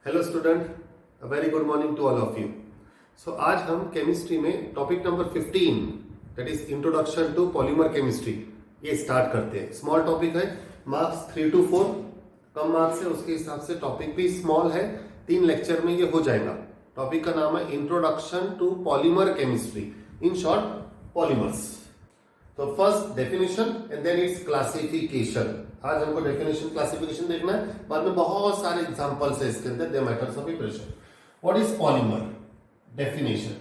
Hello student, very good morning to all of you. So आज हम chemistry में topic number 15 that is introduction to polymer chemistry ये start करते हैं। Small topic है, marks 3 to 4 कम मार्क्स है, उसके हिसाब से टॉपिक भी स्मॉल है। 3 लेक्चर में ये हो जाएगा। टॉपिक का नाम है introduction to polymer chemistry, in short polymers. तो first definition and then its classification. आज हमको डेफिनेशन क्लासिफिकेशन देखना है, बाद में बहुत सारे एग्जांपल्स है इसके अंदर, they matters of preparation. What is polymer? Definition.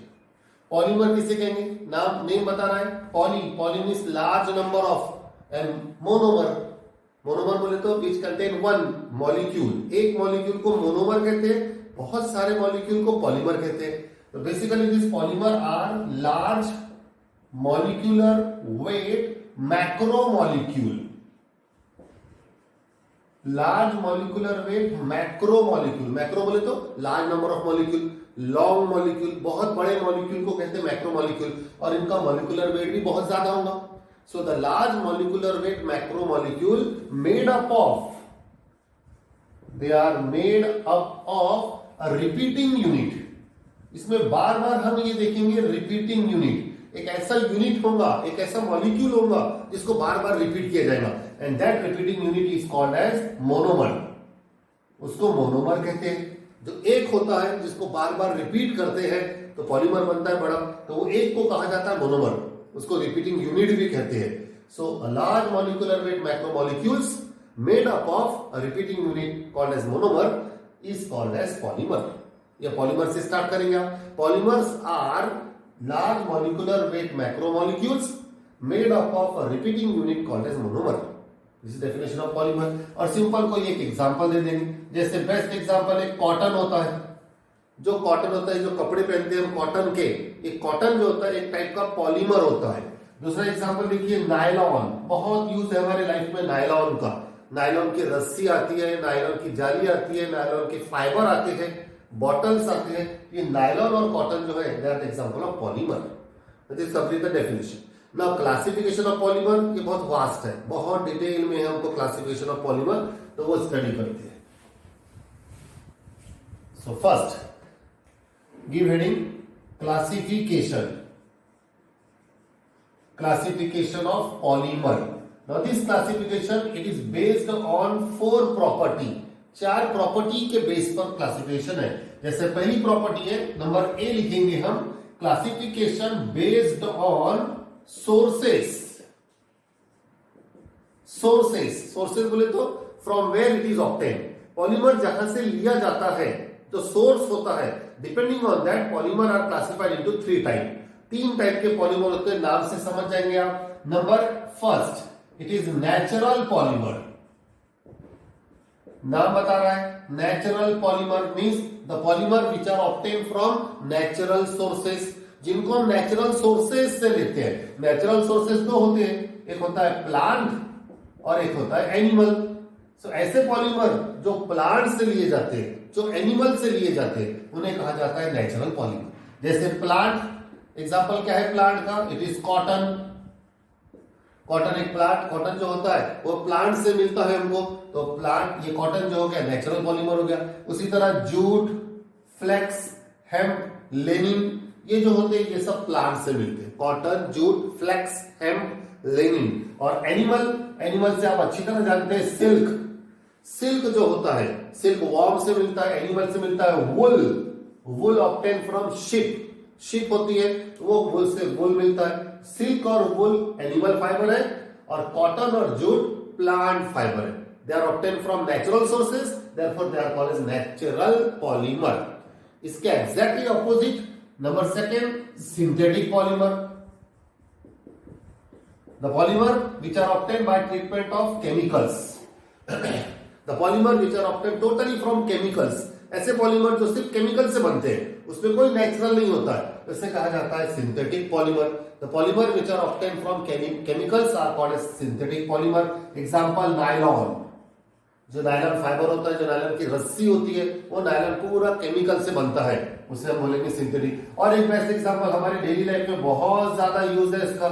Polymer किसे कहेंगे? नाम नेम बता रहा है, poly means large number of, and monomer, monomer बोले तो विच कंटेन वन मॉलिक्यूल। एक मॉलिक्यूल को मोनोमर कहते हैं, बहुत सारे मॉलिक्यूल को पॉलीमर कहते हैं। तो basically this polymer are large molecular weight macromolecule. Large molecular weight macromolecule. Macro बोले तो large number of molecule, long molecule, बहुत बड़े मॉलिक्यूल को कहते हैं मैक्रोमॉलिक्यूल, और इनका मॉलिक्यूलर वेट भी बहुत ज्यादा होगा। So the large molecular weight macromolecule made up of, they are made up of a repeating unit. इसमें बार बार हम ये देखेंगे रिपीटिंग यूनिट, एक ऐसा यूनिट होगा, एक ऐसा मॉलिक्यूल होगा जिसको बार बार रिपीट किया जाएगा, and that repeating unit is called as monomer. उसको मोनोमर कहते हैं। जो एक होता है जिसको बार बार रिपीट करते हैं तो पॉलीमर बनता है बड़ा, तो वो एक को कहा जाता है मोनोमर, उसको रिपीटिंग यूनिट भी कहते हैं। So a large molecular weight macromolecules made up of a repeating unit called as monomer is called as polymer. या पॉलीमर से स्टार्ट करेंगे। Polymers are large molecular weight macromolecules made up of a repeating unit called as monomer. This is definition of polymer। और simple कोई एक example दे देंगे, जैसे best example एक cotton होता है। जो कॉटन होता है, जो कपड़े पहनते हैं हम कॉटन के, एक कॉटन जो होता है एक टाइप का पॉलीमर होता है। दूसरा एग्जांपल देखिए नायलॉन, बहुत यूज है हमारे लाइफ में नायलॉन का। नायलॉन की रस्सी आती है, नायलॉन की जाली आती है, नायलॉन के फाइबर आते हैं, बॉटल्स आते हैं। ये नायलॉन और कॉटन जो है that example of polymer. This complete the definition. Now classification of polymer ये बहुत वास्ट है, बहुत डिटेल में हमको क्लासिफिकेशन ऑफ पॉलीमर, तो वो स्टडी करते हैं। So first give heading classification, classification of polymer. Now this classification it is based on 4 property. 4 property के बेस पर क्लासिफिकेशन है। जैसे पहली प्रॉपर्टी है, नंबर ए लिखेंगे हम, classification based on sources. Sources बोले तो from where it is obtain. Polymer जहां से लिया जाता है, जो सोर्स होता है, depending on that polymer are classified into 3 type. 3 type के पॉलीमर होते हैं, नाम से समझ जाएंगे आप। Number first it is natural polymer. नाम बता रहा है natural polymer means the polymer which are obtain from natural sources, जिनको हम नेचुरल सोर्सेस से लेते हैं। नेचुरल सोर्सेस 2 होते हैं, एक होता है प्लांट और एक होता है एनिमल। सो ऐसे पॉलीमर जो प्लांट से लिए जाते हैं, जो एनिमल से लिए जाते हैं, उन्हें कहा जाता है नेचुरल पॉलीमर। जैसे प्लांट, एग्जांपल क्या है प्लांट का? It is cotton. कॉटन एक प्लांट, कॉटन जो होता है वो प्लांट से मिलता है हमको, तो प्लांट, ये कॉटन जो हो गया नेचुरल पॉलीमर हो गया। उसी तरह जूट, फ्लेक्स, हेम्प, लेनिन, ये जो होते हैं ये सब प्लांट से मिलते हैं। Cotton, jute, flax, hemp, linen. और एनिमल से आप अच्छी तरह जानते हैं सिल्क। सिल्क जो होता है, सिल्क वॉर्म से मिलता है, एनिमल से मिलता है। वुल ऑब्टेन फ्रॉम शिप होती है, वो वुल से वुल मिलता है। सिल्क और वुल एनिमल फाइबर है, और कॉटन और जूट प्लांट फाइबर है। They are obtain from natural sources, therefore they are called as natural polymer. इसके exactly opposite number second synthetic polymer, the polymer which are obtain by treatment of chemicals. The polymer which are obtain totally from chemicals. ऐसे polymer जो सिर्फ chemical से बनते हैं, उसमें कोई natural नहीं होता है, इसे कहा जाता है synthetic polymer. The polymer which are obtain from chemicals are called as synthetic polymer. Example nylon, जो नायलॉन फाइबर होता है, जो नायलॉन की रस्सी होती है, वो नायलॉन पूरा केमिकल से बनता है, उसे हम बोलेंगे सिंथेटिक। और एक बेस्ट एग्जांपल हमारी डेली लाइफ में बहुत ज्यादा यूज है इसका,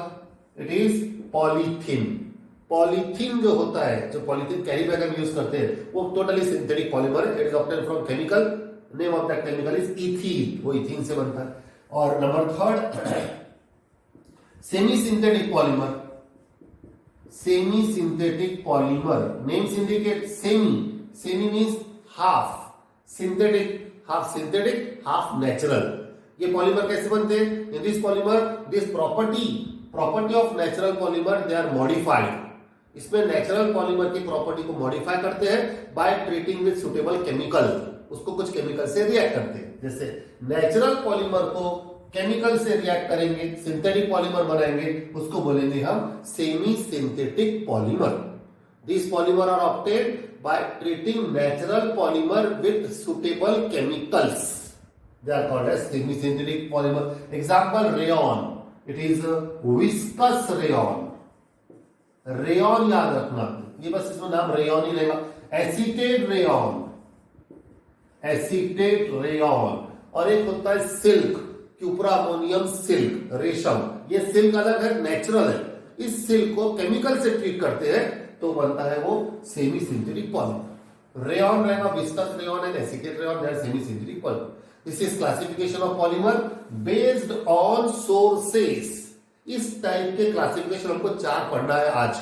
इट इज पॉलीथीन। पॉलीथीन जो होता है, जो पॉलीथीन कैरी बैग हम यूज करते हैं, वो totally synthetic polymer, it is obtained from chemical, name of that chemical is ethene, वो इथीन से बनता है। और number third, semi synthetic polymer, semi synthetic polymer, names indicate semi, semi means half, synthetic half natural. ये polymer कैसे बनते हैं? In this polymer this property of natural polymer they are modified. इसमें नेचुरल पॉलीमर की property को modify करते हैं by treating with suitable chemical, उसको कुछ केमिकल से रिएक्ट करते हैं। जैसे नेचुरल पॉलीमर को केमिकल से रिएक्ट करेंगे, सिंथेटिक पॉलीमर बनाएंगे, उसको बोलेंगे हम semi synthetic polymer. This polymer are obtained by treating natural polymer with suitable chemicals. They are called as semi-synthetic polymer. Example, rayon. It is a viscous rayon. Rayon याद रखना, ये बस इसमें नाम rayon ही रहेगा। Acetate rayon, acetate rayon। और एक होता है सिल्क, क्यूप्रामोनियम सिल्क, रेशम। ये सिल्क अलग है, नेचुरल है। इस सिल्क को केमिकल से ट्रीट करते हैं तो बनता है वो सेमी सिंथेटिक पॉलीमर। रेयन रहेगा, viscose rayon and acetate rayon, they are semi synthetic polymer. This is classification of polymer based on sources. इस टाइप के क्लासिफिकेशन हमको 4 पढ़ना है आज।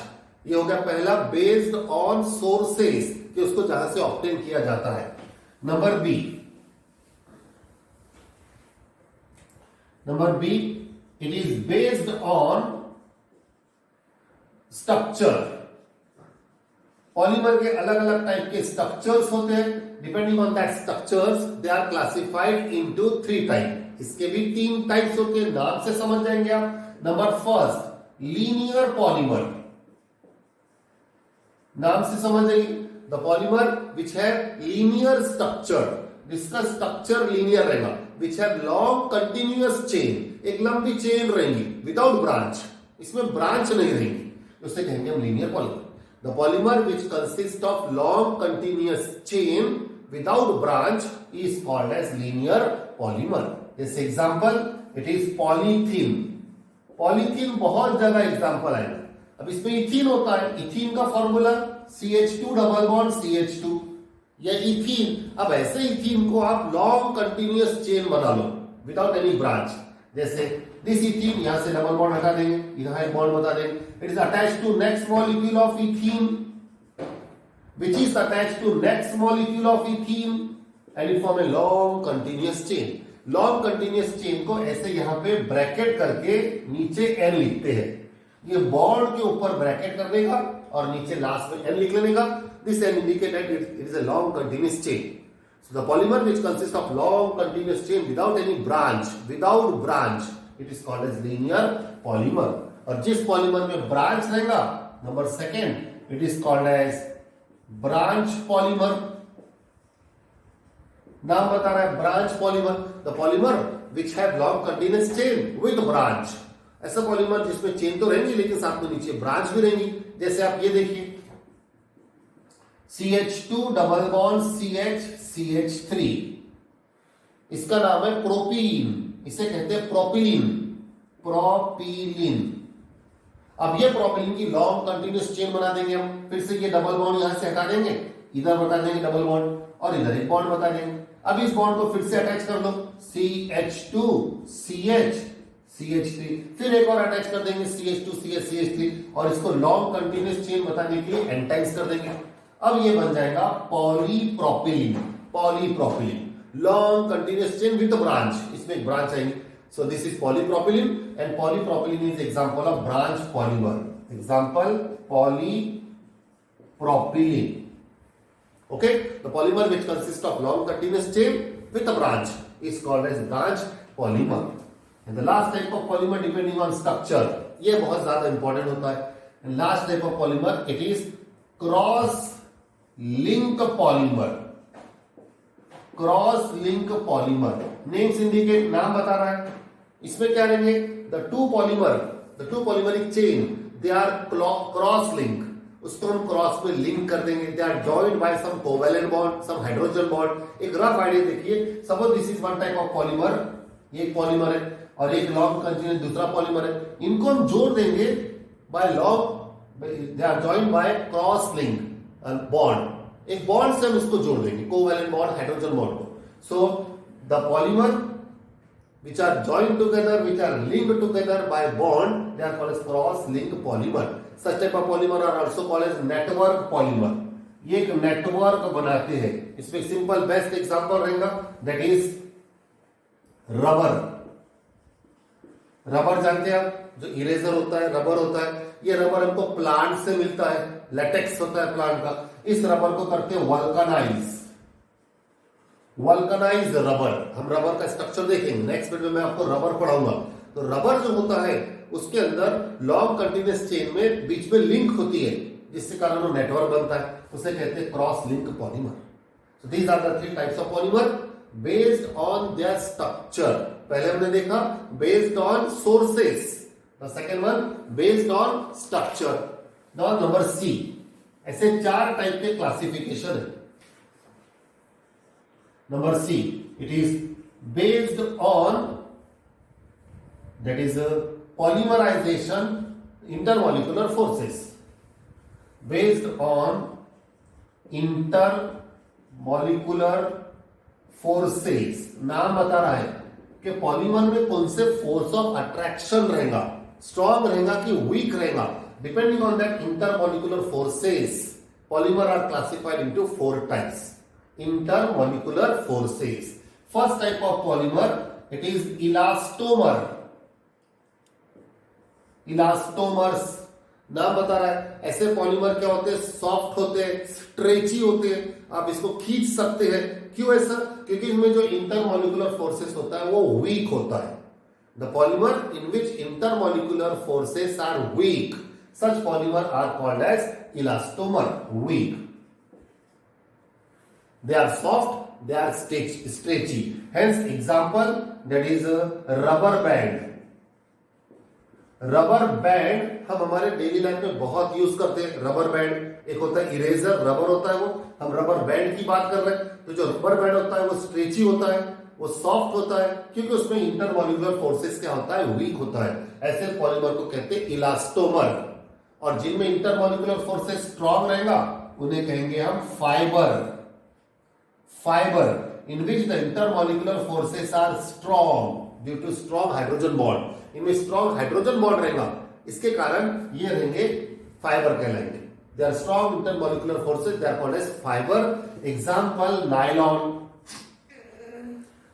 ये हो गया पहला, बेस्ड ऑन सोर्सेस, कि उसको जहां से ऑब्टेन किया जाता है। Number B, it is based on structure. Polymer के अलग अलग टाइप के स्ट्रक्चर्स होते हैं। Depending on that structures they are classified into 3 type. इसके भी 3 टाइप्स होते हैं, नाम से समझ जाएंगे आप। नंबर फर्स्ट, लीनियर पॉलीमर, नाम से समझ जाइए। The polymer which have linear structure, जिसका स्ट्रक्चर लीनियर रहेगा, विच हैव लॉन्ग कंटिन्यूअस चेन, एक लंबी चेन रहेगी विदाउट ब्रांच, इसमें ब्रांच नहीं रहेगी, उसे कहेंगे हम linear polymer. The polymer which consists of long continuous chain without branch is called as linear polymer. This example, it is polythene. Polythene बहुत ज्यादा एग्जाम्पल आएगा। अब इसमें इथीन होता है, इथीन का formula CH2 double bond CH2, या ethene. अब ऐसे इथीन को आप लॉन्ग कंटिन्यूअस चेन बना लो विदाउट एनी ब्रांच। जैसे दिस इथीन, यहां से डबल बॉन्ड हटा देंगे, यहां एक बॉन्ड बता देंगे, it is attached to next molecule of ethene, which is attached to next molecule of ethene and it form a long continuous chain. long continuous chain को ऐसे यहां पे ब्रैकेट करके नीचे n लिखते हैं। ये बॉन्ड के ऊपर ब्रैकेट कर देगा और नीचे लास्ट में n लिख लेने का। This n indicated it is a long continuous chain. So the polymer which consists of long continuous chain without any branch, it is called as linear polymer. और जिस पॉलीमर में ब्रांच रहेगा, number second, it is called as branch polymer. नाम बता रहा है branch polymer. The polymer which have long continuous chain with branch, ऐसा polymer जिसमें चेन तो रहेंगी लेकिन साथ में नीचे ब्रांच भी रहेंगी। जैसे आप ये देखिए, CH2 डबल बॉन्ड CH3, इसका नाम है प्रोपीन, इसे कहते हैं प्रोपिलीन। अब ये प्रोपिलीन की लॉन्ग कंटिन्यूअस चेन बना देंगे हम। फिर से ये डबल बॉन्ड यहां से हटा देंगे, इधर बता देंगे डबल बॉन्ड, और इधर एक बॉन्ड बता देंगे। अब इस बॉन्ड को फिर से अटैच कर दो, CH2 CH3, फिर एक और अटैच कर देंगे CH2 CH3, और इसको लॉन्ग कंटिन्यूअस चेन बताने के लिए एन टाइम्स कर देंगे। अब ये बन जाएगा polypropylene, long continuous chain with branch, इसमें एक ब्रांच आएगी। So this is polypropylene, and polypropylene is example of branch polymer. Example, polypropylene. Okay, the polymer which consists of long continuous chain with a branch is called as branch polymer. And the last type of polymer depending on structure, ये बहुत ज्यादा important होता है। And last type of polymer, it is cross link polymer. Cross link polymer, names indicate, नाम बता रहा है। इसमें क्या रहेंगे, the two polymeric chain they are cross link, उसको हम क्रॉस में लिंक कर देंगे। They are joined by some covalent bond, some hydrogen bond. एक रफ आइडिया देखिए, suppose this is one type of polymer, ये एक पॉलीमर है और एक लॉन्ग कंटिन्यूअस दूसरा पॉलीमर है। इनको हम जोड़ देंगे by long they are joined by cross link bond. एक बॉन्ड से हम इसको जोड़ देंगे, कोवैलेंट बॉन्ड, हाइड्रोजन बॉन्ड को। So the polymer which are joined together, which are linked together by bond, they are called as cross link polymer. Such type of polymer are also called as network polymer. ये एक network बनाते हैं। इसमें simple best example रहेगा, that is rubber. Rubber जानते हैं आप, जो इरेजर होता है रबर होता है। ये रबर हमको प्लांट से मिलता है, लेटेक्स होता है प्लांट का। इस रबर को करते हैं वल्कनाइज, वल्कनाइज रबर। हम रबर का स्ट्रक्चर देखेंगे नेक्स्ट वीडियो में, आपको रबर पढ़ाऊंगा। तो रबर जो होता है उसके अंदर लॉन्ग कंटिन्यूअस चेन में बीच में लिंक होती है, जिसके कारण वो नेटवर्क बनता है, उसे कहते हैं cross link polymer. So these are the 3 types of polymer based on their structure. पहले हमने देखा based on sources, the second one based on structure. Now number C, ऐसे 4 टाइप के क्लासिफिकेशन है। Number C, it is based on, that is polymerization intermolecular forces. Based on intermolecular forces, नाम बता रहा है कि पॉलीमर में कौन से फोर्स ऑफ अट्रैक्शन रहेगा, स्ट्रॉन्ग रहेगा कि वीक रहेगा। Depending on that intermolecular forces, polymer are classified into 4 types. Intermolecular forces. First type of polymer, it is elastomer. Elastomers नाम बता रहा है। ऐसे पॉलीमर क्या होते हैं, सॉफ्ट होते हैं, स्ट्रेची होते हैं, आप इसको खींच सकते हैं। क्यों ऐसा? क्योंकि इनमें जो इंटरमोलिकुलर फोर्सेस होता है वो वीक होता है। The polymer in which intermolecular forces are weak, such polymer are called as elastomer, weak. They are soft, they are stretchy. Hence example, that is a rubber band. Rubber band हम हमारे daily life में बहुत use करते हैं। Rubber band एक होता है eraser, rubber होता है वो, हम रबर बैंड की बात कर रहे हैं। तो जो रबर बैंड होता है वो स्ट्रेची होता है, वो सॉफ्ट होता है, क्योंकि उसमें इंटरमोलिकुलर फोर्सेस क्या होता है, वीक होता है। ऐसे पॉलीमर को कहते हैं इलास्टोमर। और जिनमें इंटरमोलिकुलर फोर्सेस स्ट्रॉन्ग रहेगा उन्हें कहेंगे हम fibre. Fiber in which the intermolecular forces are strong due to strong hydrogen bond. इनमें strong hydrogen bond रहेगा, इसके कारण ये रहेंगे फाइबर कहलाएंगे। They are strong intermolecular forces, they are called as fiber. Example nylon.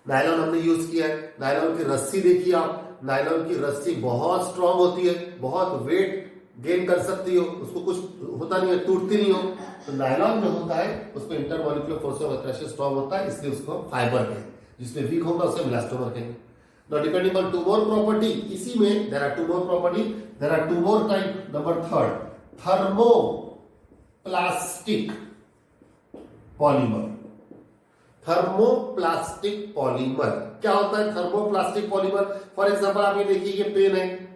Nylon हमने use किया है। नायलॉन की रस्सी देखिए आप, नायलॉन की रस्सी बहुत स्ट्रांग होती है, बहुत वेट गेन कर सकती हो, उसको कुछ होता नहीं है, टूटती नहीं हो। तो नायलॉन जो होता है उसमें intermolecular force of attraction strong होता है, इसलिए उसको फाइबर कहेंगे। जिसमें वीक होगा उसे इलास्टोमर कहेंगे। Now depending on 2 more property, इसी में there are 2 more property, there are 2 more type. Number 3, thermoplastic polymer. Thermoplastic polymer क्या होता है? थर्मोप्लास्टिक पॉलीमर, फॉर एग्जांपल आप ये देखिए, ये पेन है,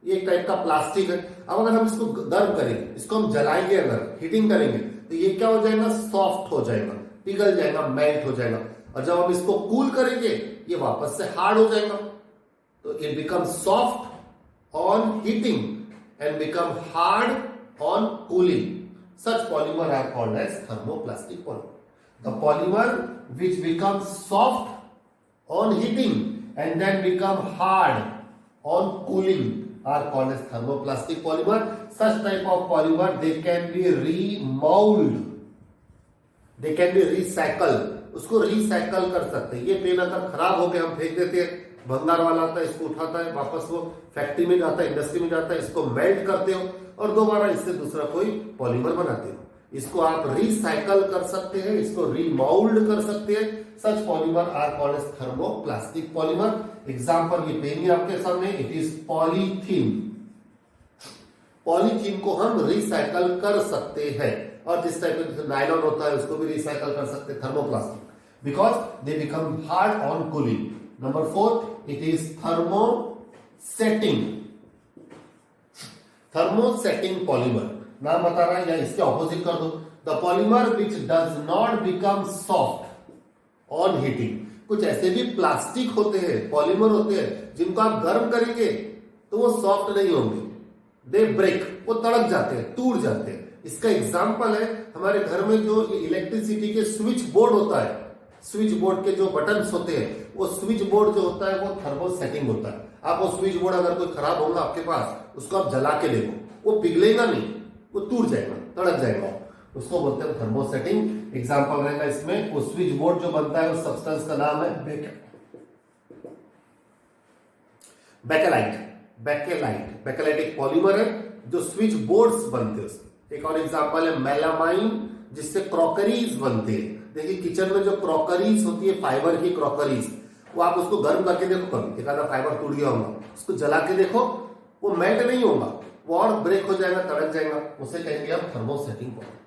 ये एक टाइप का प्लास्टिक है। अब अगर हम इसको गर्म करेंगे, इसको हम जलाएंगे, अगर हीटिंग करेंगे, तो ये क्या हो जाएगा, सॉफ्ट हो जाएगा, पिघल जाएगा, मेल्ट हो जाएगा। और जब हम इसको कूल करेंगे ये वापस से हार्ड हो जाएगा। तो it become soft on heating and become hard on cooling. Such polymer are called as thermoplastic polymer. The polymer which becomes soft on heating and then become hard on cooling are called as thermoplastic polymer. Such type of polymer, they can be remold, they can be recycled. उसको recycle कर सकते हैं। ये pen अगर खराब हो गया हम फेंक देते हैं, भंगार वाला आता है, इसको उठाता है, वापस वो फैक्ट्री में जाता है, इंडस्ट्री में जाता है, इसको मेल्ट करते हो और दोबारा इससे दूसरा कोई पॉलीमर बनाते हो। इसको आप रिसाइकल कर सकते हैं, इसको रीमोल्ड कर सकते हैं। Such polymer are called as thermoplastic polymer. Example ये पेन है आपके सामने, इट इज पॉलीथीन। पॉलीथीन को हम रिसाइकल कर सकते हैं। और जिस टाइप का नायलॉन होता है उसको भी रिसाइकल कर सकते हैं, thermoplastic, because they become hard on cooling. Number 4, it is thermosetting. Thermosetting polymer नाम बता रहा है, या इसके ऑपोजिट कर दो, the polymer which does not become soft on heating. कुछ ऐसे भी प्लास्टिक होते हैं, पॉलीमर होते हैं, जिनको आप गर्म करेंगे तो वो सॉफ्ट नहीं होंगे, दे ब्रेक, वो तड़क जाते हैं, टूट जाते हैं। इसका एग्जाम्पल है हमारे घर में जो इलेक्ट्रिसिटी के स्विच बोर्ड होता है, स्विच बोर्ड के जो बटन्स होते हैं, वो स्विच बोर्ड जो होता है वो थर्मल सेटिंग होता है। आप वो स्विच बोर्ड अगर कोई खराब होगा आपके पास, उसको आप जला के देखो, वो पिघलेगा नहीं, वो टूट जाएगा, तड़क जाएगा, उसको बोलते हैं थर्मो सेटिंग। एग्जाम्पल रहेगा इसमें, वो स्विच बोर्ड जो बनता है उस सब्सटेंस का नाम है बेकेलाइट। बेकेलाइट एक पॉलीमर है जो स्विच बोर्ड्स बनते हैं। एक और एग्जांपल है मेलामाइन, जिससे क्रॉकरीज बनते हैं। देखिए किचन में जो क्रॉकरीज होती है, फाइबर की क्रॉकरीज, वो आप उसको गर्म करके देखो, कभी एक आधा फाइबर टूट गया होगा, उसको जला के देखो, वो मेल्ट नहीं होगा, वो और ब्रेक हो जाएगा, तड़क जाएगा, उसे कहेंगे हम thermosetting polymer.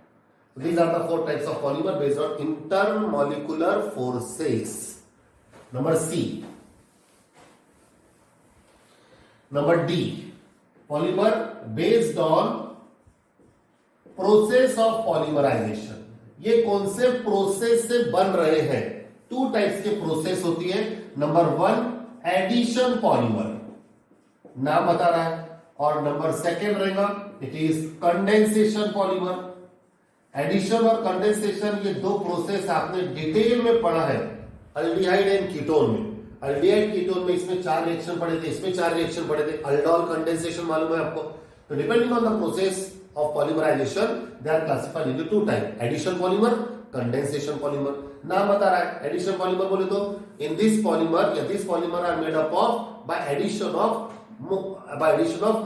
These are the 4 types of polymer based on intermolecular forces. Number C. Number D. Polymer based on process of polymerization. ये कौन से प्रोसेस से बन रहे हैं? 2 टाइप्स के प्रोसेस होती है। नंबर 1 एडिशन पॉलीमर, नाम बता रहा है, और नंबर 2 रहेगा it is condensation polymer. Addition और कंडेंसेशन, ये 2 प्रोसेस आपने डिटेल में पढ़ा है अल्डिहाइड एंड कीटोन में। अल्डिहाइड कीटोन में इसमें 4 रिएक्शन पढ़े थे, इसमें 4 रिएक्शन पढ़े थे। अल्डोल कंडेंसेशन मालूम है आपको। तो depending on the process of polymerization they are classified into 2 type, addition polymer, condensation polymer. नाम बता रहा है, एडिशन पॉलीमर बोले तो इन दिस पॉलीमर या this polymer are made up of by addition of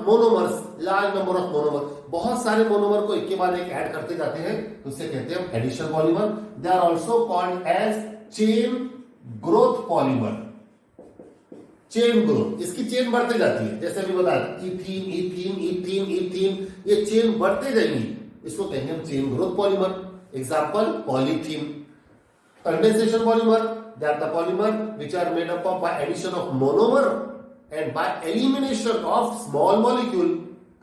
monomers, large number of monomer, बहुत सारे monomer को एक के बाद एक ऐड करते जाते हैं, तो उसे कहते हैं addition polymer. They are also called as chain growth polymer. Chain growth, इसकी चेन बढ़ते जाती है, जैसे अभी बताया इथीन इथीन इथीन इथीन, ये चेन बढ़ते जाएंगी, इसको कहेंगे हम chain growth polymer. Example polythene. Condensation polymer, they are the polymer which are made up of by addition of monomer and by elimination of small molecule।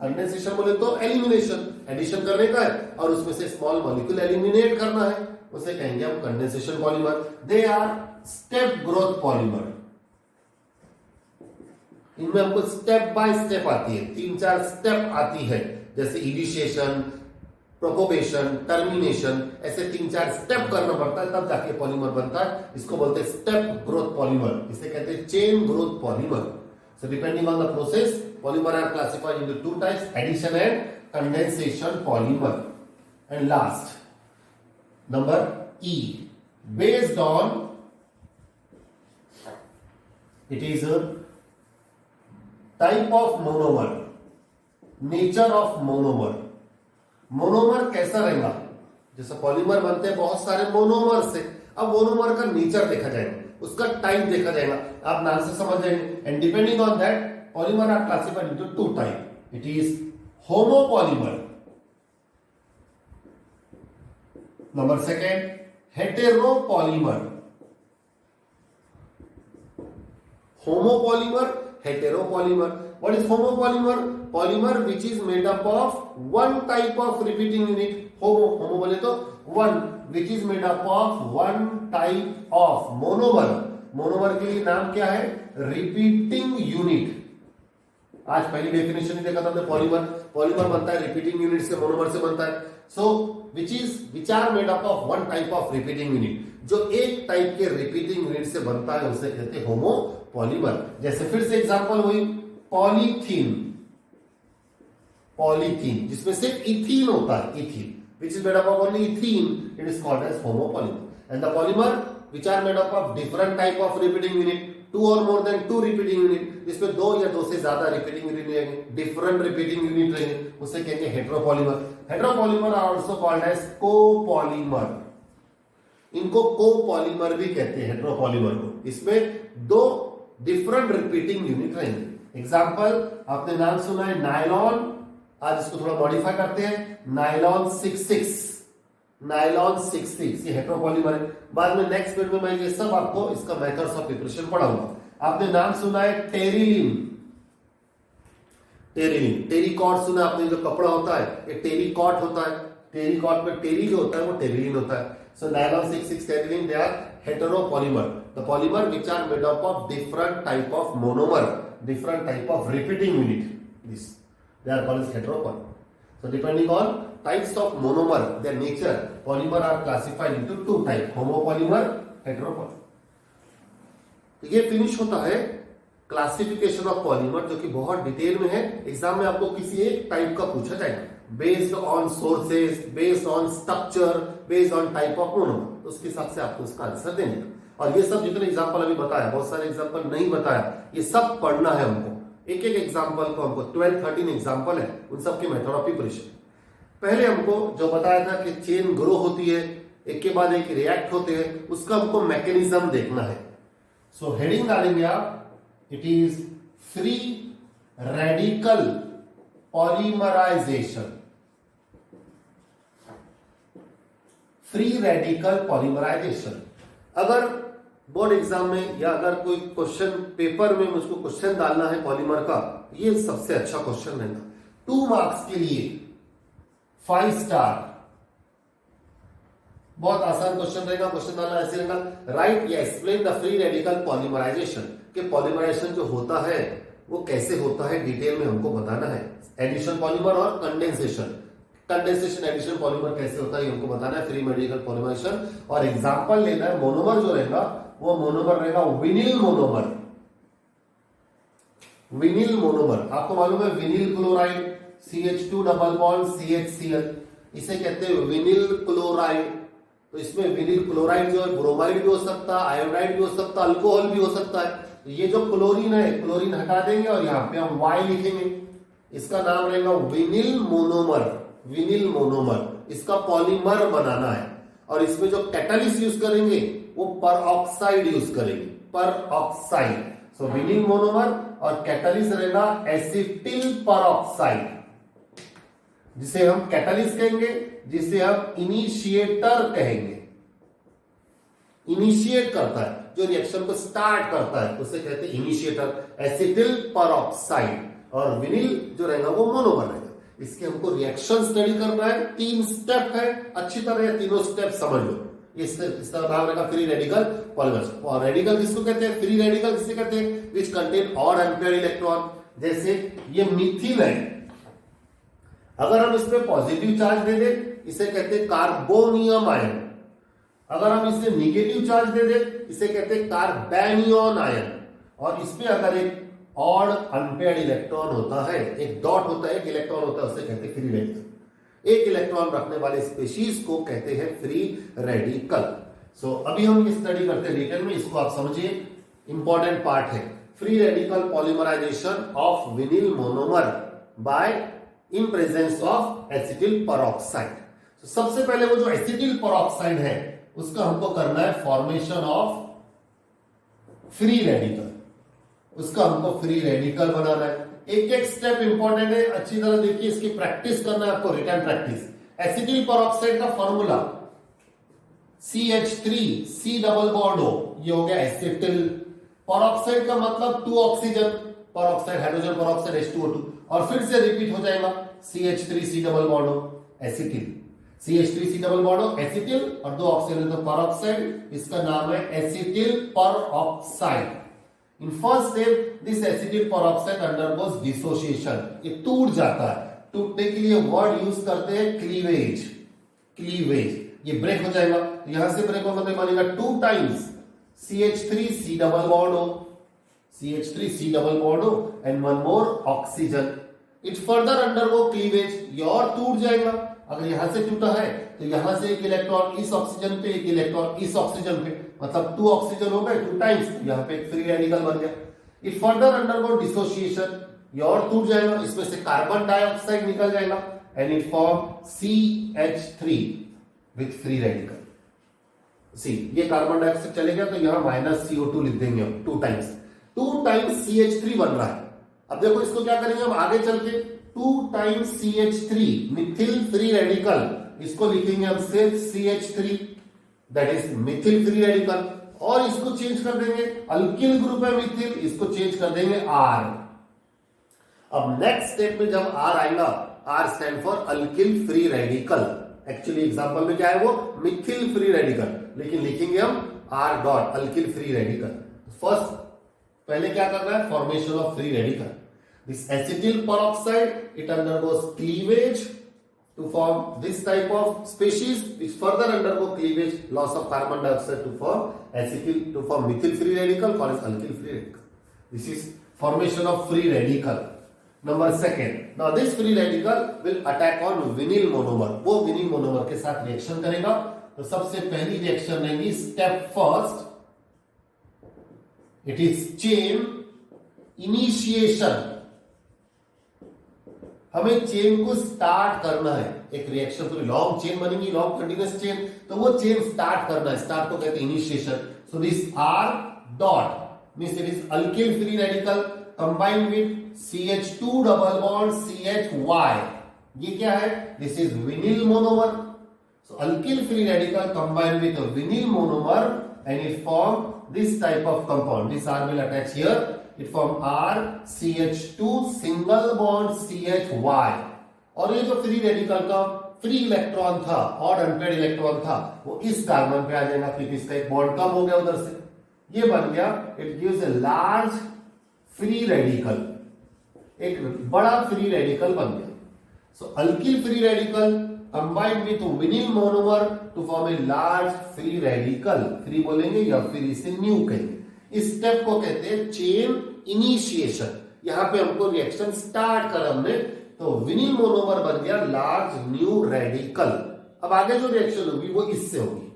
कंडेंसेशन बोले तो elimination, addition करने का है और उसमें से स्मॉल मॉलिक्यूल एलिमिनेट करना है, उसे कहेंगे हम condensation polymer. They are step growth polymer. इनमें हमको स्टेप बाय स्टेप आती है, 3-4 स्टेप आती है, जैसे इनिशिएशन, प्रोपोगेशन, टर्मिनेशन, ऐसे 3-4 स्टेप करना पड़ता है, तब जाके पॉलीमर बनता है। इसको बोलते हैं स्टेप ग्रोथ पॉलीमर, इसे कहते हैं chain growth polymer. So depending on the process, polymer are classified into 2 types, addition and condensation polymer. And last, number E, based on, it is a type of monomer, nature of monomer। Monomer कैसा रहेगा? जैसे polymer बनते हैं बहुत सारे monomer से, अब monomer का नेचर देखा जाएगा, उसका टाइप देखा जाएगा, आप नाम से समझ जाएंगे। And depending on that polymer are classified into 2 type, it is homopolymer, number 2 heteropolymer. Homopolymer, heteropolymer. What is homopolymer? Polymer which is made up of 1 type of repeating unit. Homo बोले तो 1 which is made up of 1 type of monomer। Monomer के लिए नाम क्या है? Repeating unit. आज पहली definition ही देखा था हमने, पॉलीमर बनता है रिपीटिंग यूनिट से, मोनोमर से बनता है। So which are made up of 1 type of repeating unit, जो एक टाइप के रिपीटिंग यूनिट से बनता है उसे कहते हैं होमोपॉलीमर। जैसे फिर से एग्जांपल हुई पॉलीथीन, पॉलीथीन जिसमें सिर्फ इथीन होता है, ethene which is made up of only ethene, it is called as homopolymer। and the polymer which are made up of different type of repeating unit, 2 or more than 2 repeating unit, इसमें 2 या 2 से ज्यादा repeating unit रहेंगे, different repeating unit रहेंगे, उसे कहेंगे heteropolymer. Heteropolymer are also called as copolymer. इनको copolymer भी कहते हैं, हेटेरोपॉलीमर को। इसमें 2 डिफरेंट रिपीटिंग यूनिट रहेंगे। एग्जांपल आपने नाम सुना है नायलॉन, आज इसको थोड़ा मॉडिफाई करते हैं, नायलॉन 66, नायलॉन 66, ये हेटेरोपॉलीमर है। बाद में नेक्स्ट वीडियो में मैं ये सब आपको इसका मेथड्स ऑफ प्रिपरेशन पढ़ाऊंगा। आपने नाम सुना है टेरिलीन, टेरिलीन, टेरिकॉट सुना आपने, जो कपड़ा होता है ये टेरिकॉट होता है, टेरिकॉट में टेरी जो होता है वो टेरिलीन होता है। So nylon 66, terylene, they are heteropolymer, the polymer which are made up of different type of monomer, different type of repeating unit. This they are called as heteropolymer. So depending on types of monomer, their nature, polymer are classified into two types, homopolymer, heteropolymer. तो ये finish होता है classification of polymer, जो कि बहुत detail में है। Exam में आपको किसी एक टाइप का पूछा जाएगा based on sources, based on structure, based on type of monomer, तो उसके हिसाब से आपको उसका आंसर देने का। और ये सब जितने एग्जाम्पल अभी बताया, बहुत सारे एग्जाम्पल नहीं बताया, ये सब पढ़ना है हमको, एक एक एग्जाम्पल को हमको 12-13 एग्जाम्पल है, उन सब की मेथड ऑफ प्रिपरेशन। पहले हमको जो बताया था कि चेन ग्रो होती है, एक के बाद एक रिएक्ट होते हैं, उसका हमको मैकेनिज्म देखना है। सो हेडिंग डालेंगे आप, it is free radical polymerization. Free radical polymerization, अगर बोर्ड एग्जाम में या अगर कोई क्वेश्चन पेपर में मुझको क्वेश्चन डालना है पॉलीमर का, ये सबसे अच्छा क्वेश्चन रहेगा। 2 मार्क्स के लिए 5 स्टार, बहुत आसान क्वेश्चन रहेगा। क्वेश्चन डालना ऐसे रहेगा, राइट या explain the free radical polymerization, कि पॉलीमराइजेशन जो होता है वो कैसे होता है, डिटेल में हमको बताना है। एडिशन पॉलीमर और कंडेंसेशन, कंडेंसेशन एडिशन पॉलीमर कैसे होता है ये हमको बताना है, फ्री रेडिकल पॉलीमराइजेशन। और एग्जांपल लेना है, मोनोमर जो रहेगा वो मोनोमर रहेगा विनिल मोनोमर। विनिल मोनोमर, आपको मालूम है vinyl chloride, CH2 double bond CHCl, इसे कहते हैं विनिल क्लोराइड। तो इसमें विनिल क्लोराइड जो है ब्रोमाइड भी हो सकता है, आयोडाइड भी हो सकता है, अल्कोहल भी हो सकता है। तो ये जो क्लोरीन है, क्लोरीन हटा देंगे और यहाँ पे हम Y लिखेंगे, इसका नाम रहेगा विनिल मोनोमर। विनिल मोनोमर, इसका पॉलीमर बनाना है। और इसमें जो कैटालिस्ट यूज करेंगे वो पर ऑक्साइड यूज करेंगे, पर ऑक्साइड। सो विनिल मोनोमर और कैटालिस्ट रहेगा एसिटिल पर ऑक्साइड, जिसे हम कैटालिस्ट कहेंगे, जिसे हम इनिशिएटर कहेंगे। इनिशिएट करता है, जो रिएक्शन को स्टार्ट करता है उसे कहते हैं इनिशिएटर, एसिटिल पर ऑक्साइड। और विनिल जो रहेगा वो मोनोमर रहेगा। इसके हमको रिएक्शन स्टडी करना है, 3 स्टेप है, अच्छी तरह तीनों स्टेप समझ लो। इसका नाम रहेगा फ्री रेडिकल पॉलीमर। और रेडिकल किसको कहते हैं, फ्री रेडिकल किसे कहते हैं, which contain odd ampere electron. जैसे ये मिथिल है, अगर हम इस पे पॉजिटिव चार्ज दे दे इसे कहते हैं कार्बोनियम आयन, अगर हम इसे निगेटिव चार्ज दे दे इसे कहते हैं कार्बेनियन आयन। और इसमें अगर एक ऑड अनपेयर्ड इलेक्ट्रॉन होता है, एक डॉट होता है, एक इलेक्ट्रॉन होता है, उसे कहते हैं फ्री रेडिकल। एक इलेक्ट्रॉन रखने वाले स्पीशीज को कहते हैं फ्री रेडिकल। सो अभी हम ये स्टडी करते हैं डिटेल में, इसको आप समझिए, इंपॉर्टेंट पार्ट है। Free radical polymerization of vinyl monomer by in presence of acetyl peroxide. सबसे पहले वो जो एसिटिल परऑक्साइड है उसका हमको करना है फॉर्मेशन ऑफ फ्री रेडिकल, उसका हमको फ्री रेडिकल बनाना है। एक एक स्टेप इंपॉर्टेंट है, अच्छी तरह देखिए, इसकी प्रैक्टिस करना है आपको, रिटर्न प्रैक्टिस। एसिटिल परऑक्साइड का formula CH3C double bond O, ये हो गया एसिटिल। परऑक्साइड का मतलब 2 oxygen, peroxide hydrogen peroxide H2O2, और फिर से रिपीट हो जाएगा CH3C double bond O acetyl, CH3C double bond O acetyl, और 2 ऑक्सीजन तो परऑक्साइड, इसका नाम है acetyl peroxide. In first step, this acetyl peroxide undergoes dissociation, ये टूट जाता है। टूटने के लिए वर्ड यूज करते हैं क्लीवेज, क्लीवेज, ये ब्रेक हो जाएगा। यहां से ब्रेक होने पर बनेगा 2 times CH3C double bond O, CH3C double bond O and 1 more oxygen. It further undergo cleavage, ये और टूट जाएगा। अगर यहां से टूटा है तो यहां से एक इलेक्ट्रॉन इस ऑक्सीजन पे, एक इलेक्ट्रॉन इस ऑक्सीजन पे, मतलब 2 ऑक्सीजन हो गए 2 टाइम्स, यहां पे एक फ्री रेडिकल बन गया। इट फर्दर अंडरगो डिसोसिएशन, ये और टूट जाएगा, इसमें से कार्बन डाइऑक्साइड निकल जाएगा and it form CH3 with free radical. See, ये कार्बन डाइऑक्साइड चले गया तो यहां -CO2 लिख देंगे हम, 2 टाइम्स CH3 बन रहा है। अब देखो इसको क्या करेंगे हम आगे चल के, 2 times CH3 Mithil free radical, इसको लिखेंगे हम सिर्फ CH3, that is Mithil free radical. और इसको चेंज कर देंगे, अल्किल ग्रुप है मिथिल, इसको चेंज कर देंगे R। अब नेक्स्ट स्टेप में जब R आएगा, R stand for alkyl free radical. Actually example में क्या है वो मिथिल फ्री रेडिकल, लेकिन लिखेंगे हम R dot alkyl free radical. First पहले क्या करना है, formation of free radical. This acetyl peroxide, it undergoes cleavage to form this type of species, which further undergo cleavage, loss of carbon dioxide to form acetyl, to form methyl free radical called as alkyl free radical. This is formation of free radical. Number second, now this free radical will attack on vinyl monomer. वो vinyl monomer के साथ reaction करेगा. तो सबसे पहली reaction रहेगी step first, it is chain initiation. हमें chain को स्टार्ट करना है. एक रिएक्शन पूरी लॉन्ग चेन बनेगी, लॉन्ग कंटिन्यूअस चेन, तो वो चेन स्टार्ट करना है. स्टार्ट को कहते हैं initiation. So this R dot means it is alkyl free radical combined with CH2 double bond CHY. ये क्या है? This is vinyl monomer. So alkyl free radical combined with vinyl monomer and it form this type of compound. This R will attach here. It form RCH2 single bond CHY. और ये जो free radical का free electron था, odd unpaired electron था, वो इस carbon पे आ जाएगा क्योंकि इसका एक बॉन्ड कम हो गया उधर से. ये बन गया, it gives a large free radical. एक बड़ा फ्री रेडिकल बन गया. So alkyl free radical combined with vinyl monomer to form a large free radical. Free बोलेंगे या फिर इसे न्यू कहेंगे. इस स्टेप को कहते हैं चेन इनिशिएशन. यहां पे हमको रिएक्शन स्टार्ट कर हमने, तो विनिल मोनोमर बन गया लार्ज न्यू रेडिकल. अब आगे जो रिएक्शन होगी वो इससे होगी.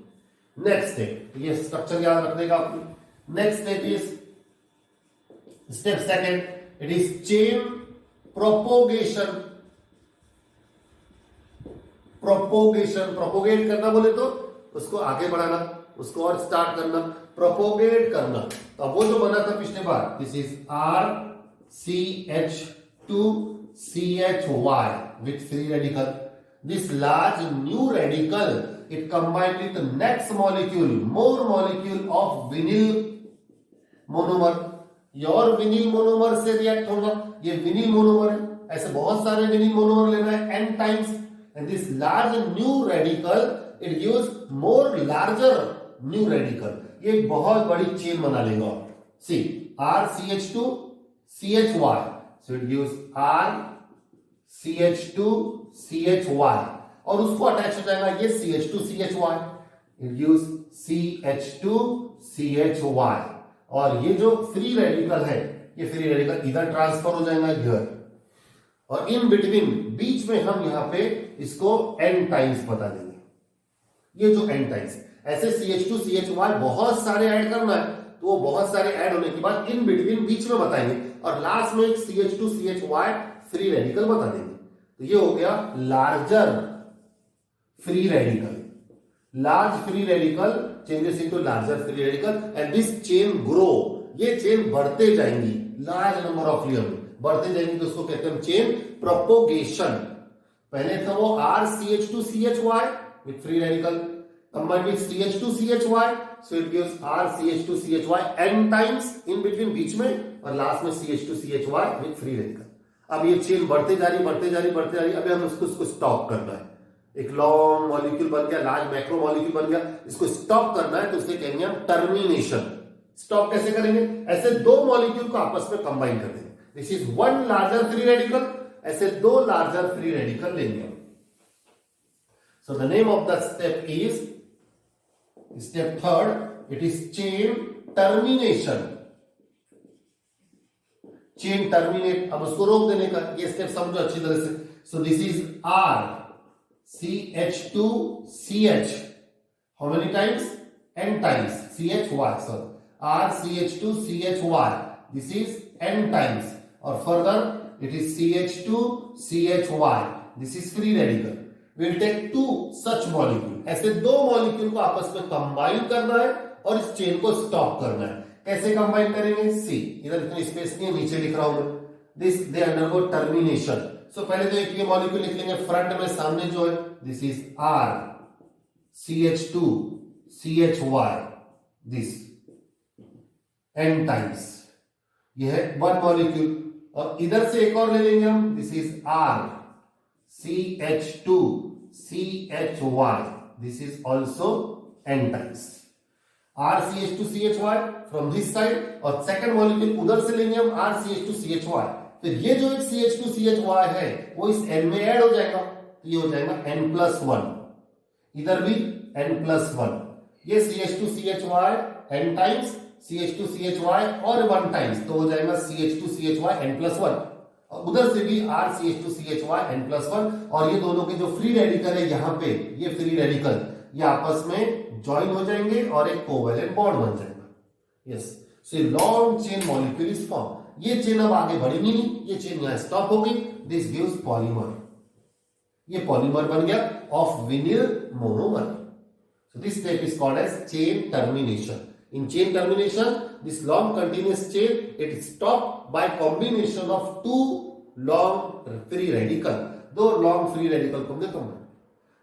नेक्स्ट स्टेप, ये स्ट्रक्चर याद रखने का आपने. Next step is step second, it is chain propagation. Propagation, propagate करना बोले तो उसको आगे बढ़ाना, उसको और स्टार्ट करना, प्रोपोगेट करना. तो वो जो बना था पिछले बार, this is RCH2 CHY with free radical. This large new radical, it combined with the next molecule, more molecule of vinyl monomer. और विनिल मोनोमर से रिएक्ट होगा. ये विनिल मोनोमर है, ऐसे बहुत सारे विनिल मोनोमर लेना है n times. And this large new radical, it gives more larger new radical. ये एक बहुत बड़ी चेन बना लेगा. See, RCH2 CHY. So it gives RCH2 CHY. और उसको अटैच हो जाएगा ये CH2 CHY. It gives CH2 CHY. और ये जो फ्री रेडिकल है, ये फ्री रेडिकल इधर ट्रांसफर हो जाएगा इधर. और इन बिटवीन, बीच में हम यहां पे इसको n टाइम्स बता देंगे. ये जो n टाइम्स, ऐसे CH2 CHY बहुत सारे ऐड करना है, तो वो बहुत सारे ऐड होने के बाद इन बिटवीन बीच में बताएंगे और लास्ट में एक CH2 CHY फ्री रेडिकल बता देंगे. तो ये हो गया larger free radical. Large free radical changes into larger free radical and this chain grow. ये चेन बढ़ते जाएंगी, लार्ज नंबर ऑफ लेयर बढ़ते जाएंगे, तो उसको कहते हैं चेन प्रोपोगेशन. पहले था वो RCH2 CHY with free radical combined with CH2 CHY, so it gives RCH2 CHY n times in between बीच में, और लास्ट में CH2 CHY with free radical. अब ये चेन बढ़ते जा रही, बढ़ते जा रही, बढ़ते जा रही. अभी हम इसको स्टॉप करना है. एक लॉन्ग मॉलिक्यूल बन गया, लार्ज मैक्रो मॉलिक्यूल बन गया, इसको स्टॉप करना है, तो उसे कहेंगे हम टर्मिनेशन. स्टॉप कैसे करेंगे? ऐसे दो मॉलिक्यूल को आपस में कंबाइन कर देंगे. This is one larger free radical, ऐसे दो लार्जर फ्री रेडिकल लेंगे. So the name of the step is step third, it is chain termination. Chain terminate, अब उसको रोक देने का. ये स्टेप समझो अच्छी तरह से. So this is RCH2 CH. How many times? n times. CHY, sorry, RCH2 CHY. This is n times. और further it is CH2 CHY. This is free radical. We'll take two such molecule. ऐसे दो molecule को आपस में combine करना है और इस चेन को स्टॉप करना है. कैसे कंबाइन करेंगे? सी, इधर इतनी स्पेस नहीं है, नीचे लिख रहा हूं मैं. This they undergo termination. So पहले तो एक ये मॉलिक्यूल लिख लेंगे फ्रंट में, सामने जो है this is RCH2 CHY. This n times, ये है वन मॉलिक्यूल. और इधर से एक और ले लेंगे हम, this is RCH2 CHY. This is also n times. RCH2 CHY from this side, और सेकंड मॉलिक्यूल उधर से लेंगे हम RCH2 CHY फिर ये जो एक CH2CHY है वो इस N में ऐड हो जाएगा, तो ये हो जाएगा N+1, इधर भी N+1, ये CH2CHY N टाइम्स CH2CHY और 1 टाइम्स, तो हो जाएगा CH2CHY N+1, और उधर से भी RCH2CHY N+1, और ये दोनों के जो फ्री रेडिकल है यहाँ पे, ये फ्री रेडिकल ये आपस में ज्वाइन हो जाएंगे और एक कोवेलेंट बॉन्ड बन जाएगा। Yes, so long chain molecule is form. ये चेन अब आगे बढ़ेगी नहीं, ये चेन यहां स्टॉप हो गई, दिस गिव्स पॉलीमर, ये पॉलीमर बन गया of vinyl monomer. So this step is called as chain termination. In chain termination, this long continuous chain, it is stopped by combination of two long free radical, दो long free radical को हमने combine।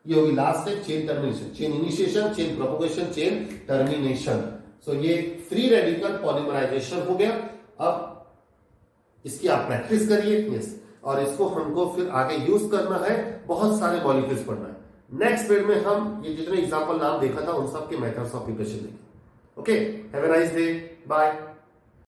ये होगी last step chain termination, chain initiation, chain propagation, chain termination. So ये free radical polymerisation हो गया। अब इसकी आप प्रैक्टिस करिए, यस, और इसको हमको फिर आगे यूज करना है, बहुत सारे मॉलिक्यूल्स पढ़ना है। नेक्स्ट पीरियड में हम ये जितने एग्जांपल नाम देखा था उन सब के मेथड्स ऑफ एप्लीकेशन देखेंगे। Okay, have a nice day. Bye.